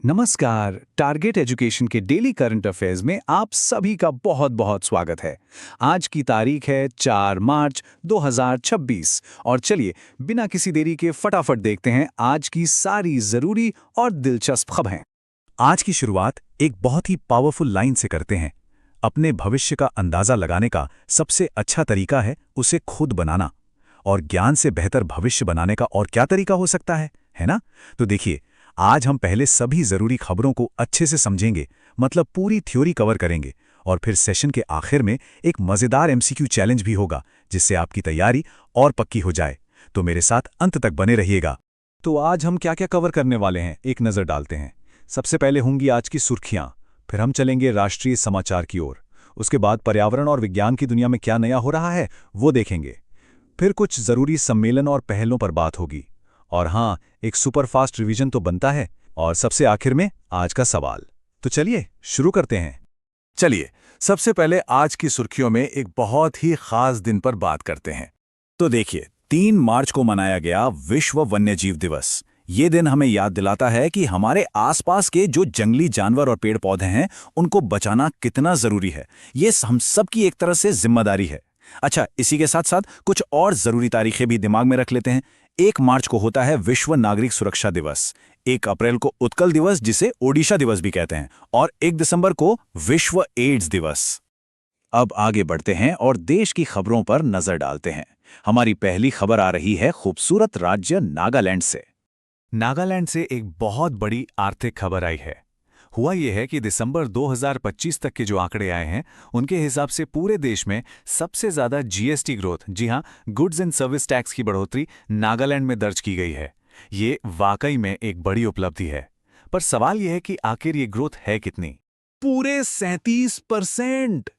नमस्कार। Target education के daily current affairs में आप सभी का बहुत बहुत स्वागत है। आज की तारीख है 4 मार्च 2026 और चलिए बिना किसी देरी के फटाफट देखते हैं आज की सारी जरूरी और दिलचस्प खबरें। आज की शुरुआत एक बहुत ही पावरफुल लाइन से करते हैं। अपने भविष्य का अंदाजा लगाने का सबसे अच्छा तरीका है उसे खुद बनाना। और ज्ञान से बेहतर भविष्य बनाने का और क्या तरीका हो सकता है ना? तो देखिए, आज हम पहले सभी जरूरी खबरों को अच्छे से समझेंगे, मतलब पूरी थ्योरी कवर करेंगे। और फिर सेशन के आखिर में एक मजेदार एमसीक्यू चैलेंज भी होगा, जिससे आपकी तैयारी और पक्की हो जाए। तो मेरे साथ अंत तक बने रहिएगा। तो आज हम क्या क्या कवर करने वाले हैं, एक नजर डालते हैं। सबसे पहले होंगी आज की सुर्खियां, फिर हम चलेंगे राष्ट्रीय समाचार की ओर। उसके बाद पर्यावरण और विज्ञान की दुनिया में क्या नया हो रहा है वो देखेंगे। फिर कुछ जरूरी सम्मेलन और पहलों पर बात होगी। और हाँ, एक सुपरफास्ट रिवीजन तो बनता है। और सबसे आखिर में आज का सवाल। तो चलिए शुरू करते हैं। चलिए, सबसे पहले आज की सुर्खियों में एक बहुत ही खास दिन पर बात करते हैं। तो देखिए, 3 मार्च को मनाया गया विश्व वन्यजीव दिवस। ये दिन हमें याद दिलाता है कि हमारे आसपास के जो जंगली जानवर और पेड़ पौधे हैं, उनको बचाना कितना जरूरी है। ये हम सब की एक तरह से जिम्मेदारी है। अच्छा, इसी के साथ साथ कुछ और जरूरी तारीखें भी दिमाग में रख लेते हैं। 1 मार्च को होता है विश्व नागरिक सुरक्षा दिवस। 1 अप्रैल को उत्कल दिवस, जिसे ओडिशा दिवस भी कहते हैं। और 1 दिसंबर को विश्व एड्स दिवस। अब आगे बढ़ते हैं और देश की खबरों पर नजर डालते हैं। हमारी पहली खबर आ रही है खूबसूरत राज्य नागालैंड से। नागालैंड से एक बहुत बड़ी आर्थिक खबर आई है। हुआ यह है कि दिसंबर 2025 तक के जो आंकड़े आए हैं, उनके हिसाब से पूरे देश में सबसे ज्यादा जीएसटी ग्रोथ, जी हां, गुड्स एंड सर्विस टैक्स की बढ़ोतरी नागालैंड में दर्ज की गई है। ये वाकई में एक बड़ी उपलब्धि है। पर सवाल यह है कि आखिर ये ग्रोथ है कितनी? पूरे 37%।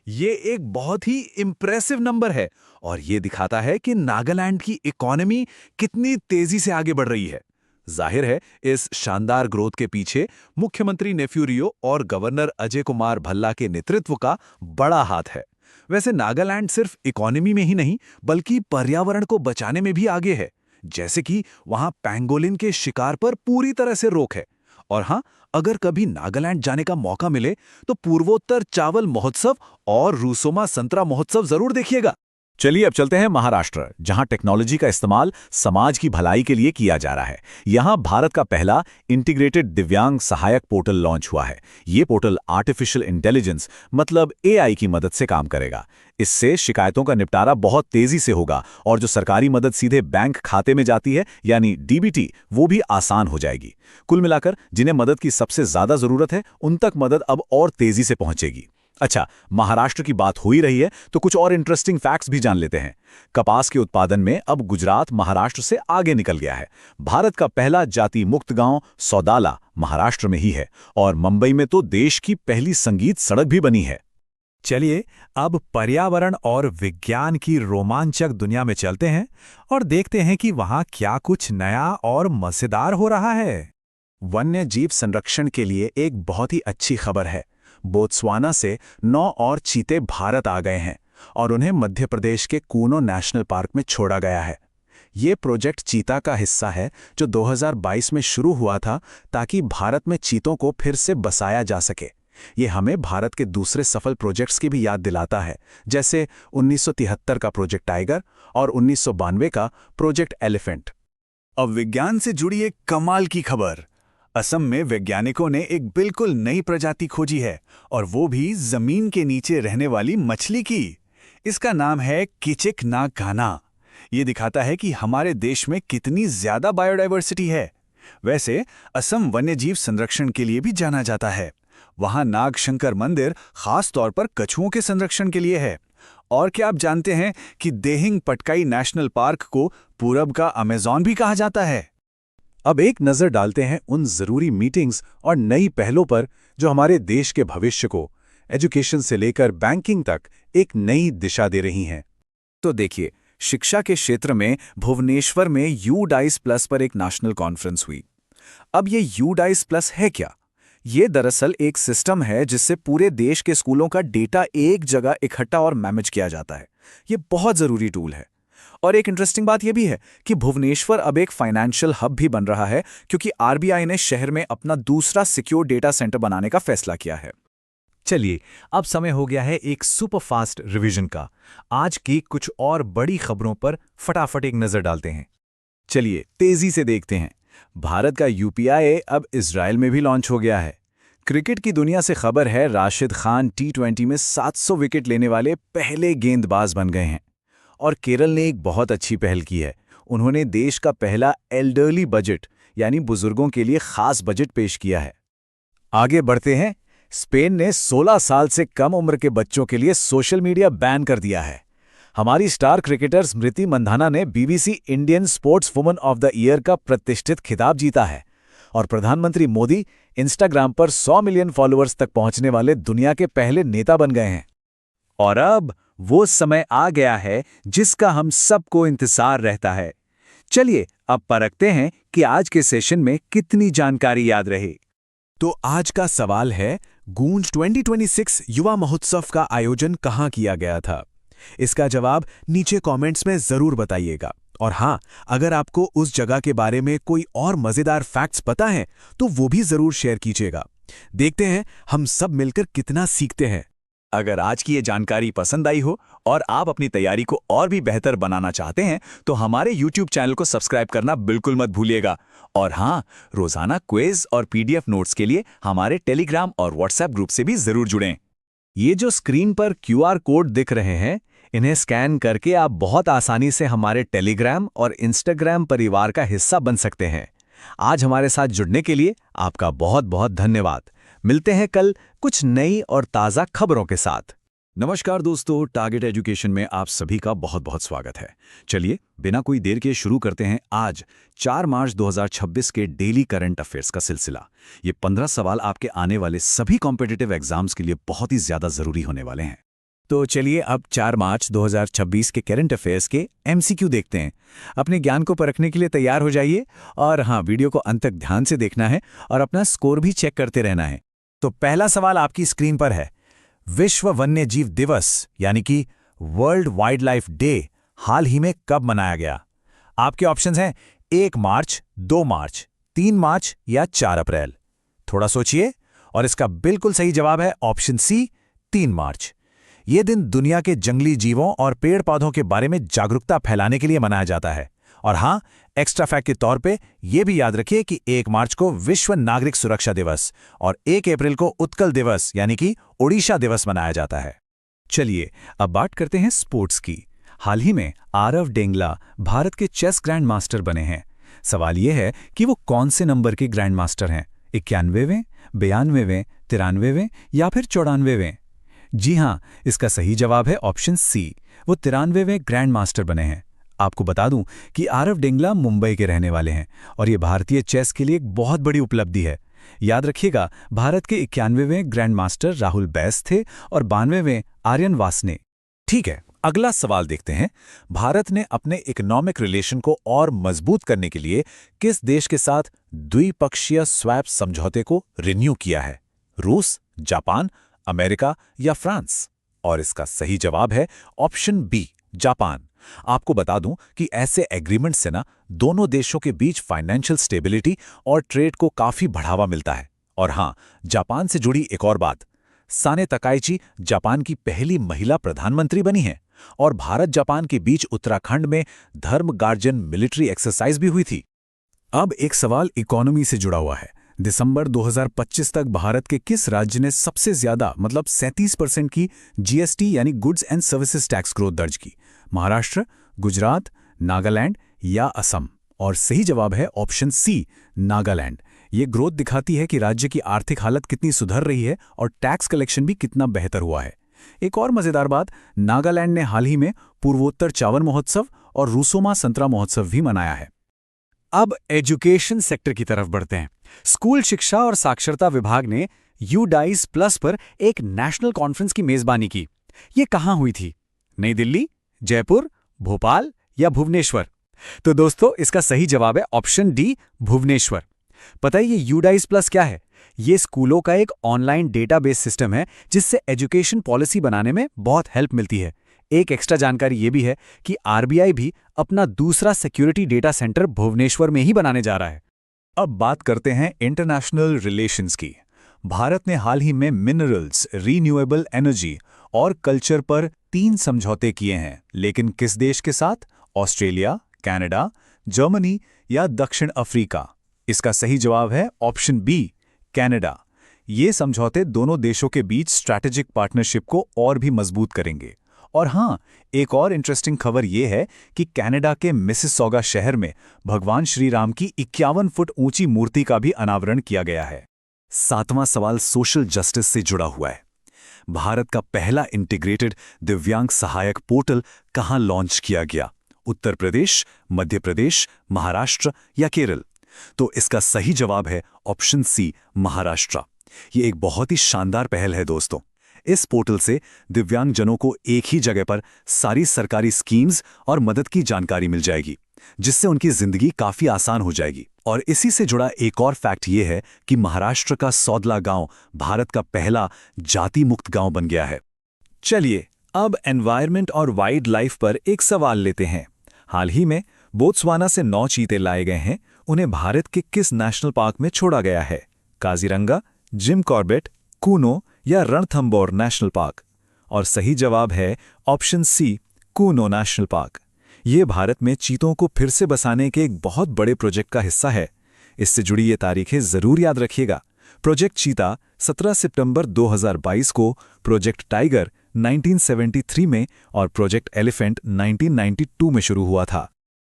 ये एक बहुत ही इंप्रेसिव नंबर है और ये दिखाता है कि नागालैंड की इकोनॉमी कितनी तेजी से आगे बढ़ रही है। जाहिर है, इस शानदार ग्रोथ के पीछे मुख्यमंत्री नेफ्यू रियो और गवर्नर अजय कुमार भल्ला के नेतृत्व का बड़ा हाथ है। वैसे नागालैंड सिर्फ इकोनॉमी में ही नहीं, बल्कि पर्यावरण को बचाने में भी आगे है। जैसे कि वहां पैंगोलिन के शिकार पर पूरी तरह से रोक है। और हां, अगर कभी नागालैंड जाने का मौका मिले तो पूर्वोत्तर चावल महोत्सव और रूसोमा संतरा महोत्सव जरूर देखिएगा। चलिए अब चलते हैं महाराष्ट्र, जहां टेक्नोलॉजी का इस्तेमाल समाज की भलाई के लिए किया जा रहा है। यहां भारत का पहला इंटीग्रेटेड दिव्यांग सहायक पोर्टल लॉन्च हुआ है। ये पोर्टल आर्टिफिशियल इंटेलिजेंस, मतलब एआई की मदद से काम करेगा। इससे शिकायतों का निपटारा बहुत तेजी से होगा और जो सरकारी मदद सीधे बैंक खाते में जाती है, यानी डीबीटी, वो भी आसान हो जाएगी। कुल मिलाकर जिन्हें मदद की सबसे ज्यादा जरूरत है, उन तक मदद अब और तेजी से पहुंचेगी। अच्छा, महाराष्ट्र की बात हो ही रही है तो कुछ और इंटरेस्टिंग फैक्ट्स भी जान लेते हैं। कपास के उत्पादन में अब गुजरात महाराष्ट्र से आगे निकल गया है। भारत का पहला जाति मुक्त गांव सौदाला महाराष्ट्र में ही है और मुंबई में तो देश की पहली संगीत सड़क भी बनी है। चलिए अब पर्यावरण और विज्ञान की रोमांचक दुनिया में चलते हैं और देखते हैं कि वहां क्या कुछ नया और मजेदार हो रहा है। वन्य जीव संरक्षण के लिए एक बहुत ही अच्छी खबर है। बोत्सवाना से 9 और चीते भारत आ गए हैं और उन्हें मध्य प्रदेश के कूनो नेशनल पार्क में छोड़ा गया है। ये प्रोजेक्ट चीता का हिस्सा है जो 2022 में शुरू हुआ था, ताकि भारत में चीतों को फिर से बसाया जा सके। ये हमें भारत के दूसरे सफल प्रोजेक्ट्स की भी याद दिलाता है, जैसे 1973 का प्रोजेक्ट टाइगर और 1992 का प्रोजेक्ट एलिफेंट। अब विज्ञान से जुड़ी एक कमाल की खबर। असम में वैज्ञानिकों ने एक बिल्कुल नई प्रजाति खोजी है, और वो भी जमीन के नीचे रहने वाली मछली की। इसका नाम है किचिक ना घाना। ये दिखाता है कि हमारे देश में कितनी ज्यादा बायोडायवर्सिटी है। वैसे असम वन्यजीव संरक्षण के लिए भी जाना जाता है। वहां नागशंकर मंदिर खास तौर पर कछुओं के संरक्षण के लिए है। और क्या आप जानते हैं कि देहिंग पटकाई नेशनल पार्क को पूरब का अमेज़न भी कहा जाता है? अब एक नजर डालते हैं उन जरूरी मीटिंग्स और नई पहलों पर जो हमारे देश के भविष्य को एजुकेशन से लेकर बैंकिंग तक एक नई दिशा दे रही हैं। तो देखिए, शिक्षा के क्षेत्र में भुवनेश्वर में यूडाइस प्लस पर एक नेशनल कॉन्फ्रेंस हुई। अब ये यूडाइस प्लस है क्या? ये दरअसल एक सिस्टम है जिससे पूरे देश के स्कूलों का डेटा एक जगह इकट्ठा और मैनेज किया जाता है। ये बहुत जरूरी टूल है। और एक इंटरेस्टिंग बात यह भी है कि भुवनेश्वर अब एक फाइनेंशियल हब भी बन रहा है क्योंकि आरबीआई ने शहर में अपना दूसरा सिक्योर डेटा सेंटर बनाने का फैसला किया है। चलिए, अब समय हो गया है एक सुपरफास्ट रिवीजन का। आज की कुछ और बड़ी खबरों पर फटाफट एक नजर डालते हैं। चलिए तेजी से देखते हैं। भारत का यूपीआई अब इजराइल में भी लॉन्च हो गया है। क्रिकेट की दुनिया से खबर है राशिद खान T20 में 700 विकेट लेने वाले पहले गेंदबाज बन गए हैं। और केरल ने एक बहुत अच्छी पहल की है। उन्होंने देश का पहला एल्डरली बजट यानी बुजुर्गों के लिए खास बजट पेश किया है। आगे बढ़ते हैं। स्पेन ने 16 साल से कम उम्र के बच्चों के लिए सोशल मीडिया बैन कर दिया है। हमारी स्टार क्रिकेटर स्मृति मंधाना ने BBC Indian sports woman of the year का प्रतिष्ठित खिताब जीता है। और प्रधानमंत्री मोदी इंस्टाग्राम पर 100 मिलियन फॉलोअर्स तक पहुंचने वाले दुनिया के पहले नेता बन गए हैं। और अब वो समय आ गया है जिसका हम सबको इंतजार रहता है। चलिए अब परखते हैं कि आज के सेशन में कितनी जानकारी याद रही। तो आज का सवाल है, गूंज 2026 युवा महोत्सव का आयोजन कहाँ किया गया था? इसका जवाब नीचे कमेंट्स में जरूर बताइएगा। और हाँ, अगर आपको उस जगह के बारे में कोई और मजेदार फैक्ट्स पता है तो वो भी जरूर शेयर कीजिएगा। देखते हैं हम सब मिलकर कितना सीखते हैं। अगर आज की ये जानकारी पसंद आई हो और आप अपनी तैयारी को और भी बेहतर बनाना चाहते हैं तो हमारे YouTube चैनल को सब्सक्राइब करना बिल्कुल मत भूलिएगा। और हाँ, रोजाना क्विज और PDF नोट्स के लिए हमारे टेलीग्राम और WhatsApp ग्रुप से भी जरूर जुड़ें। ये जो स्क्रीन पर QR कोड दिख रहे हैं, इन्हें स्कैन करके आप बहुत आसानी से हमारे टेलीग्राम और इंस्टाग्राम परिवार का हिस्सा बन सकते हैं। आज हमारे साथ जुड़ने के लिए आपका बहुत बहुत धन्यवाद। मिलते हैं कल कुछ नई और ताज़ा खबरों के साथ। नमस्कार दोस्तों, टारगेट एजुकेशन में आप सभी का बहुत बहुत स्वागत है। चलिए बिना कोई देर के शुरू करते हैं आज 4 मार्च 2026 के डेली करंट अफेयर्स का सिलसिला। ये 15 सवाल आपके आने वाले सभी कॉम्पिटिटिव एग्जाम्स के लिए बहुत ही ज़्यादा ज़रूरी होने वाले हैं। तो चलिए अब 4 मार्च 2026 के करंट अफेयर्स के MCQ देखते हैं। अपने ज्ञान को परखने के लिए तैयार हो जाइए और हाँ, वीडियो को अंत तक ध्यान से देखना है और अपना स्कोर भी चेक करते रहना है। तो पहला सवाल आपकी स्क्रीन पर है। विश्व वन्य जीव दिवस यानी कि वर्ल्ड वाइल्ड लाइफ डे हाल ही में कब मनाया गया? आपके ऑप्शंस हैं 1 मार्च, 2 मार्च, 3 मार्च या 4 अप्रैल। थोड़ा सोचिए और इसका बिल्कुल सही जवाब है ऑप्शन सी, 3 मार्च। ये दिन दुनिया के जंगली जीवों और पेड़ पौधों के बारे में जागरूकता फैलाने के लिए मनाया जाता है। और हाँ, एक्स्ट्रा फैक्ट के तौर पे ये भी याद रखिए कि 1 मार्च को विश्व नागरिक सुरक्षा दिवस और 1 अप्रैल को उत्कल दिवस यानी कि ओडिशा दिवस मनाया जाता है। चलिए अब बात करते हैं स्पोर्ट्स की। हाल ही में आरव डेंगला भारत के चेस ग्रैंड मास्टर बने हैं। सवाल यह है कि वो कौन से नंबर के ग्रैंड मास्टर हैं? 91वें, 92वें, 93वें या फिर 94वें? जी हाँ, इसका सही जवाब है ऑप्शन सी, वो 93वें ग्रैंड मास्टर बने हैं। आपको बता दूं कि आरव डेंगला मुंबई के रहने वाले हैं और ये भारतीय चेस के लिए एक बहुत बड़ी उपलब्धि है। याद रखिएगा, भारत के 91वें ग्रैंड मास्टर राहुल बैस थे और 92वें आर्यन वासने। ठीक है, अगला सवाल देखते हैं। भारत ने अपने इकोनॉमिक रिलेशन को और मजबूत करने के लिए किस देश के साथ द्विपक्षीय स्वैप समझौते को रिन्यू किया है? रूस, जापान, अमेरिका या फ्रांस? और इसका सही जवाब है ऑप्शन बी, जापान। आपको बता दूं कि ऐसे एग्रीमेंट से ना दोनों देशों के बीच फाइनेंशियल स्टेबिलिटी और ट्रेड को काफी बढ़ावा मिलता है। और हां, जापान से जुड़ी एक और बात, साने तकाइची जापान की पहली महिला प्रधानमंत्री बनी हैं और भारत जापान के बीच उत्तराखंड में धर्म गार्जन मिलिट्री एक्सरसाइज भी हुई थी। अब एक सवाल इकोनॉमी से जुड़ा हुआ है। दिसंबर 2025 तक भारत के किस राज्य ने सबसे ज्यादा मतलब 37% की GST यानी goods and services tax growth दर्ज की? महाराष्ट्र, गुजरात, नागालैंड या असम? और सही जवाब है ऑप्शन सी, नागालैंड। ये ग्रोथ दिखाती है कि राज्य की आर्थिक हालत कितनी सुधर रही है और टैक्स कलेक्शन भी कितना बेहतर हुआ है। एक और मजेदार बात, नागालैंड ने हाल ही में पूर्वोत्तर चावल महोत्सव और रूसोमा संतरा महोत्सव भी मनाया है। अब एजुकेशन सेक्टर की तरफ बढ़ते हैं। स्कूल शिक्षा और साक्षरता विभाग ने UDICE प्लस पर एक नेशनल कॉन्फ्रेंस की मेजबानी की। ये कहाँ हुई थी? नई दिल्ली, जयपुर, भोपाल या भुवनेश्वर? तो दोस्तों, इसका सही जवाब है ऑप्शन डी, भुवनेश्वर। पता है ये UDICE प्लस क्या है? ये स्कूलों का एक ऑनलाइन डेटाबेस सिस्टम है जिससे एजुकेशन पॉलिसी बनाने में बहुत हेल्प मिलती है। एक एक्स्ट्रा जानकारी ये भी है कि आरबीआई भी अपना दूसरा सिक्योरिटी डेटा सेंटर भुवनेश्वर में ही बनाने जा रहा है। अब बात करते हैं इंटरनेशनल रिलेशंस की। भारत ने हाल ही में मिनरल्स, रीन्यूएबल एनर्जी और कल्चर पर 3 समझौते किए हैं, लेकिन किस देश के साथ? ऑस्ट्रेलिया, कनाडा, जर्मनी या दक्षिण अफ्रीका? इसका सही जवाब है ऑप्शन बी, कनाडा। ये समझौते दोनों देशों के बीच स्ट्रैटेजिक पार्टनरशिप को और भी मजबूत करेंगे। और हाँ, एक और इंटरेस्टिंग खबर यह है कि कनाडा के मिसिसॉगा शहर में भगवान श्री राम की 51 फुट ऊंची मूर्ति का भी अनावरण किया गया है। 7वां सवाल सोशल जस्टिस से जुड़ा हुआ है। भारत का पहला इंटीग्रेटेड दिव्यांग सहायक पोर्टल कहां लॉन्च किया गया? उत्तर प्रदेश, मध्य प्रदेश, महाराष्ट्र या केरल? तो इसका सही जवाब है ऑप्शन सी, महाराष्ट्र। ये एक बहुत ही शानदार पहल है दोस्तों। इस पोर्टल से दिव्यांगजनों को एक ही जगह पर सारी सरकारी स्कीम्स और मदद की जानकारी मिल जाएगी, जिससे उनकी जिंदगी काफी आसान हो जाएगी। और इसी से जुड़ा एक और फैक्ट ये है कि महाराष्ट्र का सौदला गांव भारत का पहला जाति मुक्त गांव बन गया है। चलिए अब एनवायरनमेंट और वाइल्ड लाइफ पर एक सवाल लेते हैं। हाल ही में बोत्सवाना से 9 चीते लाए गए हैं। उन्हें भारत के किस नेशनल पार्क में छोड़ा गया है? काजीरंगा, जिम कॉर्बेट, कूनो या रणथंबोर नेशनल पार्क? और सही जवाब है option C, Kuno national park. ये भारत में चीतों को फिर से बसाने के एक बहुत बड़े प्रोजेक्ट का हिस्सा है। इससे जुड़ी ये तारीखें जरूर याद रखिएगा। प्रोजेक्ट चीता 17 सितंबर 2022 को, प्रोजेक्ट टाइगर 1973 में और प्रोजेक्ट एलिफेंट 1992 में शुरू हुआ था।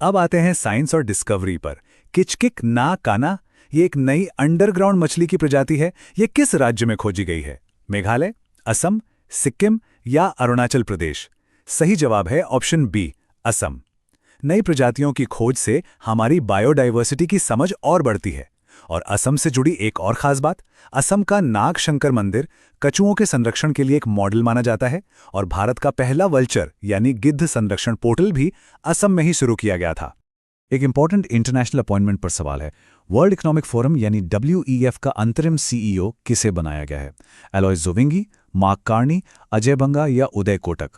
अब आते हैं साइंस और डिस्कवरी पर। किचकिक ना काना ये एक नई अंडरग्राउंड मछली की प्रजाति है। ये किस राज्य में खोजी गई है? मेघालय, असम, सिक्किम या अरुणाचल प्रदेश? सही जवाब है ऑप्शन बी, असम। नई प्रजातियों की खोज से हमारी बायोडायवर्सिटी की समझ और बढ़ती है। और असम से जुड़ी एक और खास बात, असम का नाग शंकर मंदिर कछुओं के संरक्षण के लिए एक मॉडल माना जाता है और भारत का पहला वल्चर यानी गिद्ध संरक्षण पोर्टल भी असम में ही शुरू किया गया था। एक इंपॉर्टेंट इंटरनेशनल अपॉइंटमेंट पर सवाल है। वर्ल्ड इकोनॉमिक फोरम यानी WEF का अंतरिम CEO किसे बनाया गया है? एलॉयस जोविंगी, मार्क कार्नी, अजय बंगा या उदय कोटक?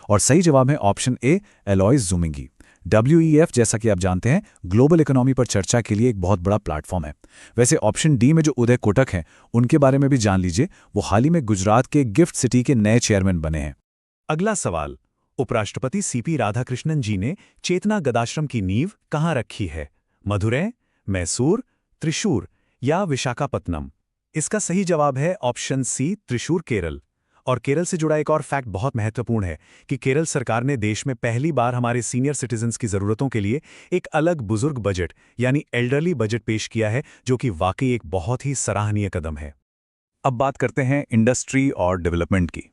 और सही जवाब है ऑप्शन ए, एलॉयस जोविंगी। WEF जैसा कि आप जानते हैं ग्लोबल इकोनॉमी पर चर्चा के लिए एक बहुत बड़ा प्लेटफॉर्म है। वैसे ऑप्शन डी में जो उदय कोटक हैं उनके बारे में भी जान लीजिए। वो हाल ही में गुजरात के गिफ्ट सिटी के नए चेयरमैन बने हैं। अगला सवाल, उपराष्ट्रपति CP राधाकृष्णन जी ने चेतना गदाश्रम की नींव कहाँ रखी है? मदुरै, मैसूर, त्रिशूर या विशाखापत्तनम? इसका सही जवाब है ऑप्शन सी, त्रिशूर, केरल। और केरल से जुड़ा एक और फैक्ट बहुत महत्वपूर्ण है कि केरल सरकार ने देश में पहली बार हमारे सीनियर सिटीजन्स की जरूरतों के लिए एक अलग बुजुर्ग बजट यानी एल्डरली बजट पेश किया है, जो कि वाकई एक बहुत ही सराहनीय कदम है। अब बात करते हैं इंडस्ट्री और डेवलपमेंट की।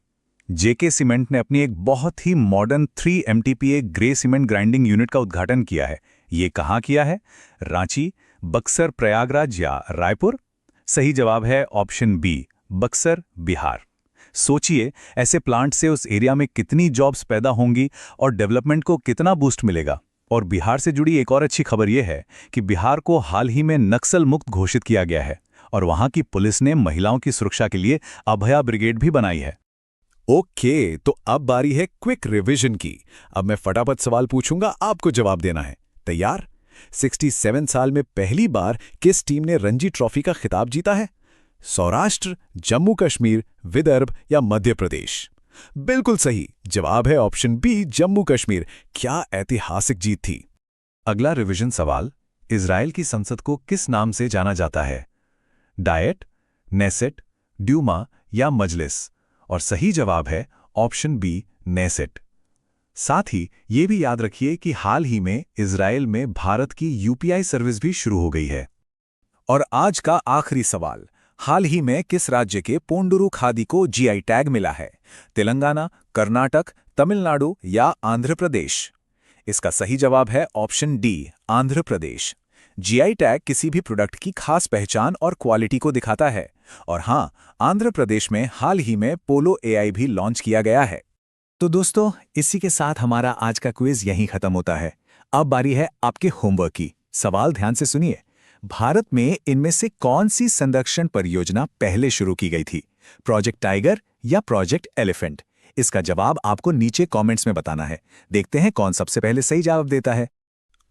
JK सीमेंट ने अपनी एक बहुत ही modern 3 MTPA grey cement grinding unit का उद्घाटन किया है। ये कहाँ किया है? रांची, बक्सर, प्रयागराज या रायपुर? सही जवाब है ऑप्शन बी, बक्सर, बिहार। सोचिए ऐसे प्लांट से उस एरिया में कितनी जॉब्स पैदा होंगी और डेवलपमेंट को कितना बूस्ट मिलेगा। और बिहार से जुड़ी एक और अच्छी खबर यह है कि बिहार को हाल ही में नक्सल मुक्त घोषित किया गया है और वहां की पुलिस ने महिलाओं की सुरक्षा के लिए अभया ब्रिगेड भी बनाई है। ओके, तो अब बारी है क्विक रिवीजन की। अब मैं फटाफट सवाल पूछूंगा, आपको जवाब देना है। तैयार? 67 साल में पहली बार किस टीम ने रणजी ट्रॉफी का खिताब जीता है? सौराष्ट्र, जम्मू कश्मीर, विदर्भ या मध्य प्रदेश? बिल्कुल सही जवाब है ऑप्शन बी, जम्मू कश्मीर। क्या ऐतिहासिक जीत थी। अगला रिवीजन सवाल, इजराइल की संसद को किस नाम से जाना जाता है? डायट, नेसेट, ड्यूमा या मजलिस? और सही जवाब है ऑप्शन बी, नेसेट। साथ ही ये भी याद रखिए कि हाल ही में इजराइल में भारत की UPI सर्विस भी शुरू हो गई है। और आज का आखिरी सवाल, हाल ही में किस राज्य के पोंडुरु खादी को GI टैग मिला है? तेलंगाना, कर्नाटक, तमिलनाडु या आंध्र प्रदेश? इसका सही जवाब है option D, Andhra Pradesh. GI tag किसी भी प्रोडक्ट की खास पहचान और क्वालिटी को दिखाता है। और हां, आंध्र प्रदेश में हाल ही में पोलो AI भी लॉन्च किया गया है। तो दोस्तों, इसी के साथ हमारा आज का क्विज यहीं खत्म होता है। अब बारी है आपके होमवर्क की। सवाल ध्यान से सुनिए। भारत में इनमें से कौन सी संरक्षण परियोजना पहले शुरू की गई थी? प्रोजेक्ट टाइगर या प्रोजेक्ट एलिफेंट? इसका जवाब आपको नीचे कमेंट्स में बताना है। देखते हैं कौन सबसे पहले सही जवाब देता है।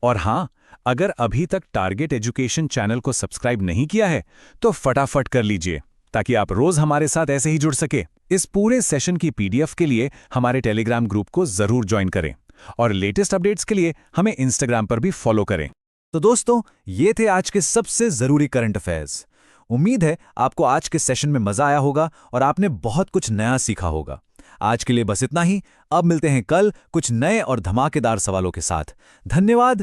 और हाँ, अगर अभी तक टारगेट एजुकेशन चैनल को सब्सक्राइब नहीं किया है तो फटाफट कर लीजिए, ताकि आप रोज हमारे साथ ऐसे ही जुड़ सके। इस पूरे सेशन की पीडीएफ के लिए हमारे टेलीग्राम ग्रुप को जरूर ज्वाइन करें और लेटेस्ट अपडेट्स के लिए हमें इंस्टाग्राम पर भी फॉलो करें। तो दोस्तों, ये थे आज के सबसे जरूरी करंट अफेयर्स। उम्मीद है आपको आज के सेशन में मजा आया होगा और आपने बहुत कुछ नया सीखा होगा। आज के लिए बस इतना ही। अब मिलते हैं कल कुछ नए और धमाकेदार सवालों के साथ। धन्यवाद।